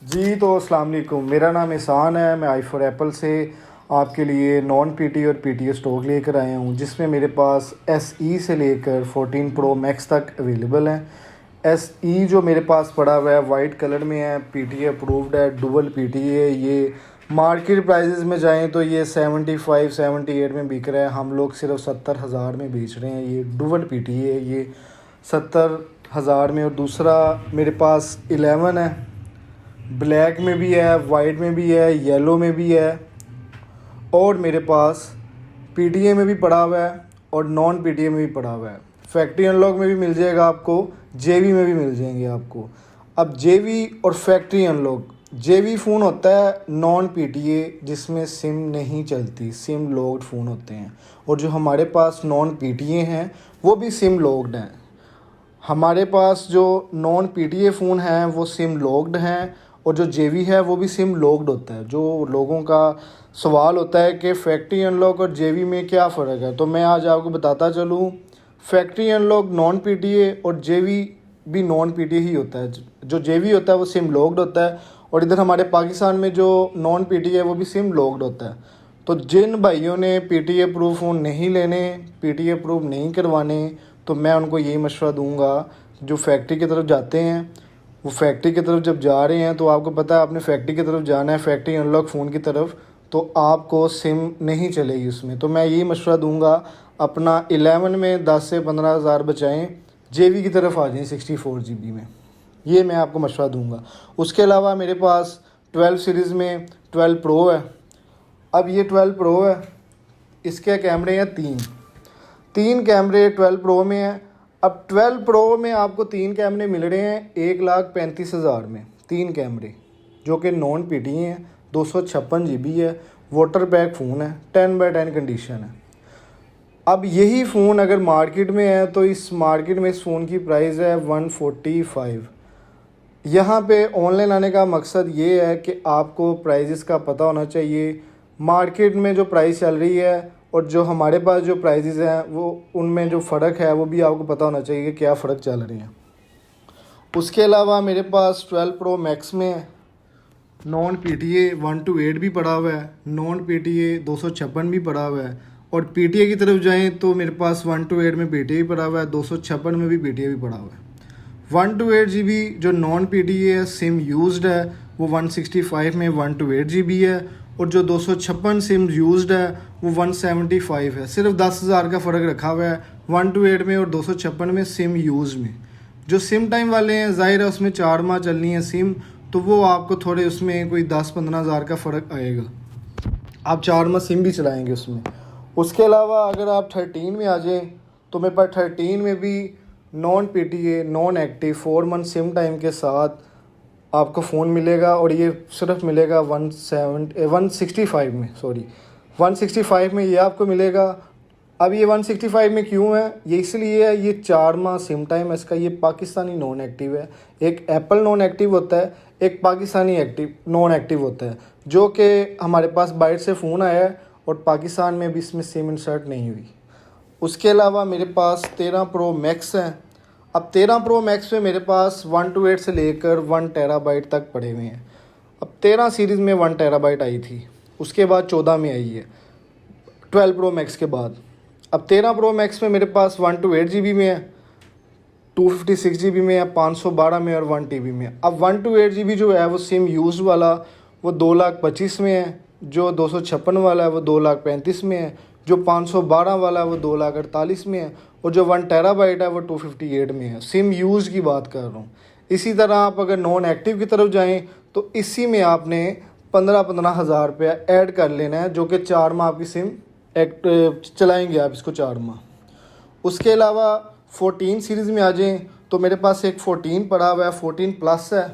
जी तो अस्सलाम वालेकुम, मेरा नाम एहसान है। मैं आई फॉर एप्पल से आपके लिए नॉन पीटी और पीटी स्टॉक लेकर आया हूँ, जिसमें मेरे पास SE से लेकर 14 प्रो मैक्स तक अवेलेबल हैं। SE जो मेरे पास पड़ा हुआ है वाइट कलर में है, PTA अप्रूव्ड है, डुअल PTA। ये मार्केट प्राइसेस में जाएं तो ये 75-78 में बिक रहा है, हम लोग सिर्फ 70,000 में बेच रहे हैं। ये डुअल PTA है, ये 70,000 में। और दूसरा मेरे पास 11 है, ब्लैक में भी है, वाइट में भी है, येलो में भी है, और मेरे पास PTA में भी पड़ा हुआ है और नॉन PTA में भी पड़ा हुआ है। फैक्ट्री अनलॉक में भी मिल जाएगा आपको, JV में भी मिल जाएंगे आपको। अब JV और फैक्ट्री अनलॉक, JV फ़ोन होता है नॉन PTA जिसमें सिम नहीं चलती, सिम लॉक्ड फ़ोन होते हैं। और जो हमारे पास नॉन PTA हैं वो भी सिम लॉक्ड हैं। हमारे पास जो नॉन PTA फ़ोन हैं वो सिम लॉक्ड हैं, और जो JV है वो भी सिम लॉक्ड होता है। जो लोगों का सवाल होता है कि फैक्ट्री अनलॉक और JV में क्या फ़र्क है, तो मैं आज आपको बताता चलूँ। फैक्ट्री अनलॉक नॉन PTA और JV भी नॉन PTA ही होता है। जो JV होता है वो सिम लॉक्ड होता है, और इधर हमारे पाकिस्तान में जो नॉन PTA है वो भी सिम लॉक्ड होता है। तो जिन भाइयों ने PTA अप्रूव फ़ोन नहीं लेने, PTA अप्रूव नहीं करवाने, तो मैं उनको यही मशवरा दूंगा, जो फैक्ट्री की तरफ जाते हैं, वो फैक्ट्री की तरफ जब जा रहे हैं तो आपको पता है आपने फैक्ट्री की तरफ जाना है, फैक्ट्री अनलॉक फ़ोन की तरफ, तो आपको सिम नहीं चलेगी उसमें। तो मैं यही मशवरा दूंगा, अपना 11 में 10 से 15,000 बचाएं, JV की तरफ आ जाएं 64 GB में। ये मैं आपको मशवरा दूंगा। उसके अलावा मेरे पास 12 सीरीज़ में 12 प्रो है। अब ये 12 प्रो है, इसके कैमरे हैं तीन कैमरे 12 प्रो में हैं। अब 12 प्रो में आपको 3 कैमरे मिल रहे हैं 1,35,000 में, 3 कैमरे जो कि नॉन PTA हैं, 256 GB है, वाटर बैग फ़ोन है, 10/10 कंडीशन है। अब यही फ़ोन अगर मार्केट में है तो इस मार्केट में इस फ़ोन की प्राइस है 145। यहाँ पे ऑनलाइन आने का मकसद ये है कि आपको प्राइजेस का पता होना चाहिए। मार्केट में जो प्राइस चल रही है और जो हमारे पास जो प्राइजेस हैं वो उनमें जो फ़र्क है वो भी आपको पता होना चाहिए कि क्या फ़र्क चल रहे हैं। उसके अलावा मेरे पास 12 प्रो मैक्स में नॉन PTA 1 to 8 भी पड़ा हुआ है, नॉन PTA 256 भी पड़ा हुआ है, और PTA की तरफ जाएं तो मेरे पास 1 to 8 में PTA भी पड़ा हुआ है, 256 में भी PTA भी पड़ा हुआ है। 1 to 8 GB जो नॉन PTA है, सिम यूज्ड है, वो 165 में 1 to 8 GB है, और जो 256 सिम यूज्ड है वो 175 है। सिर्फ 10,000 का फ़र्क रखा हुआ है 1 to 8 में और 256 में सिम यूज़ में। जो सिम टाइम वाले हैं ज़ाहिर है उसमें 4 माह चलनी है सिम, तो वो आपको थोड़े उसमें कोई 10-15,000 का फ़र्क आएगा, आप 4 माह सिम भी चलाएँगे उसमें। उसके अलावा अगर आप 13 में आ जाएँ तो मेरे पास 13 में भी non PTA non active 4 month SIM time के साथ आपको फ़ोन मिलेगा, और ये सिर्फ मिलेगा 165 में, 165 में ये आपको मिलेगा। अब ये 165 में क्यों है, ये इसलिए है, ये 4 माह सिम टाइम है इसका। ये पाकिस्तानी नॉन एक्टिव है। एक एप्पल नॉन एक्टिव होता है, एक पाकिस्तानी एक्टिव नॉन एक्टिव होता है, जो कि हमारे पास बाहर से फ़ोन आया है और पाकिस्तान में भी इसमें सिम इंसर्ट नहीं हुई। उसके अलावा मेरे पास 13 प्रो मैक्स है। अब 13 प्रो मैक्स में मेरे पास 1 to 8 से लेकर 1 टेराबाइट तक पड़े हुए हैं। अब 13 सीरीज़ में 1 टेराबाइट आई थी, उसके बाद 14 में आई है 12 प्रो मैक्स के बाद। अब 13 प्रो मैक्स में मेरे पास 1 to 8 GB में है, 256 GB में है, 512 में और 1 TB में। अब 1 to 8 GB जो है वो सिम यूज वाला वो 2,25,000 में है, जो 256 वाला है वो 2,35,000 में है, जो 512 वाला है वो 2,48,000 में है, और जो 1 टेराबाइट है वो 258 में है। सिम यूज़ की बात कर रहा हूँ। इसी तरह आप अगर नॉन एक्टिव की तरफ जाएं तो इसी में आपने 15,000 रुपया ऐड कर लेना है, जो कि 4 माह आपकी सिम चलाएंगे आप इसको 4 माह। उसके अलावा 14 सीरीज़ में आ जाएं तो मेरे पास एक 14 पड़ा हुआ है, 14 प्लस है,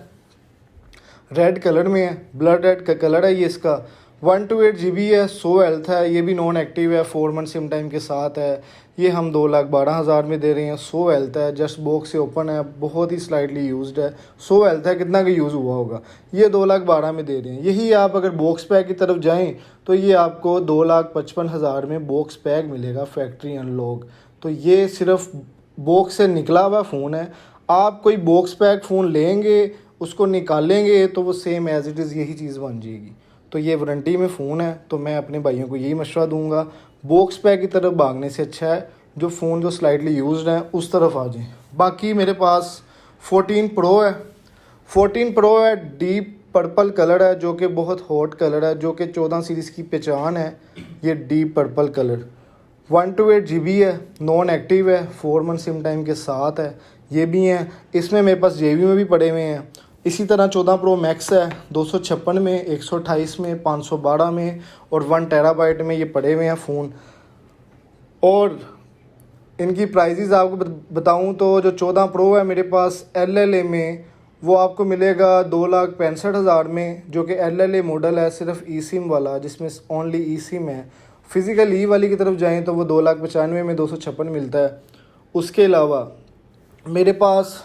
रेड कलर में है, ब्लड रेड का कलर है ये इसका। 1 to 8 GB है, 100 हेल्थ है, ये भी नॉन एक्टिव है, 4 मंथ सिम टाइम के साथ है। ये हम 2,12,000 में दे रहे हैं। 100 हेल्थ है, जस्ट बॉक्स से ओपन है, बहुत ही स्लाइटली यूज्ड है। 100 हेल्थ है, कितना का यूज़ हुआ होगा, ये 2,12,000 में दे रहे हैं। यही आप अगर बॉक्स पैक की तरफ जाएं तो ये आपको 2,55,000 में बॉक्स पैक मिलेगा फैक्ट्री अनलॉक। तो ये सिर्फ बॉक्स से निकला हुआ फ़ोन है। आप कोई बॉक्स पैक फ़ोन लेंगे उसको निकालेंगे तो वो सेम एज़ इट इज़ यही चीज़ बन जाएगी। तो ये वारंटी में फ़ोन है, तो मैं अपने भाइयों को यही मशवरा दूंगा, बॉक्स पैक की तरफ भागने से अच्छा है जो फ़ोन जो स्लाइटली यूज्ड है उस तरफ आ जाए। बाकी मेरे पास 14 प्रो है। 14 प्रो है, डीप पर्पल कलर है जो कि बहुत हॉट कलर है, जो कि 14 सीरीज़ की पहचान है। ये डीप पर्पल कलर 128 GB है, नॉन एक्टिव है, 4 मंथ सिम टाइम के साथ है। ये भी हैं, इसमें मेरे पास JB में भी पड़े हुए हैं। इसी तरह 14 प्रो मैक्स है, 256 में, 128 में, 512 में और 1 टेराबाइट में ये पड़े हुए हैं फ़ोन। और इनकी प्राइजेज़ आपको बताऊं तो जो 14 प्रो है मेरे पास LLA में, वो आपको मिलेगा 2,65,000 में, जो कि LLA मॉडल है, सिर्फ ई सिम वाला, जिसमें ओनली ई सिम है। फिज़िकल ई वाली की तरफ जाएं तो वो 2,95,000 में 256 मिलता है। उसके अलावा मेरे पास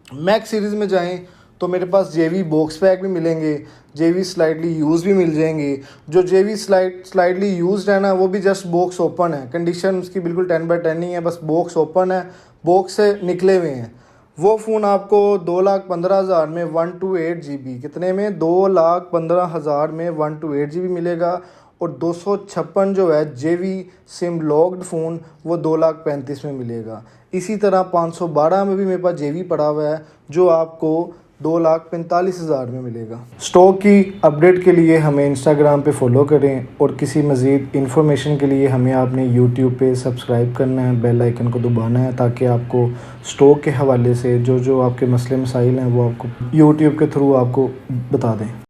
मैक्स सीरीज़ में जाएं तो मेरे पास JB बॉक्स पैक भी मिलेंगे, JB स्लाइडली यूज़ भी मिल जाएंगे। जो JB स्लाइडली यूज्ड है ना, वो भी जस्ट बॉक्स ओपन है, कंडीशन उसकी बिल्कुल 10/10 नहीं है, बस बॉक्स ओपन है, बॉक्स से निकले हुए हैं। वो फ़ोन आपको 2,15,000 में 128 GB, कितने में, 2,15,000 में 128 GB मिलेगा। और 256 जो है JB सिम लॉक्ड फ़ोन, वो 2,35,000 में मिलेगा। इसी तरह 512 में भी मेरे पास JB पड़ा हुआ है जो आपको 2,45,000 में मिलेगा। स्टॉक की अपडेट के लिए हमें इंस्टाग्राम पे फॉलो करें और किसी मज़ीद इन्फॉर्मेशन के लिए हमें आपने यूट्यूब पे सब्सक्राइब करना है, बेल आइकन को दबाना है, ताकि आपको स्टॉक के हवाले से जो जो आपके मसले मसाइल हैं वो आपको यूट्यूब के थ्रू आपको बता दें।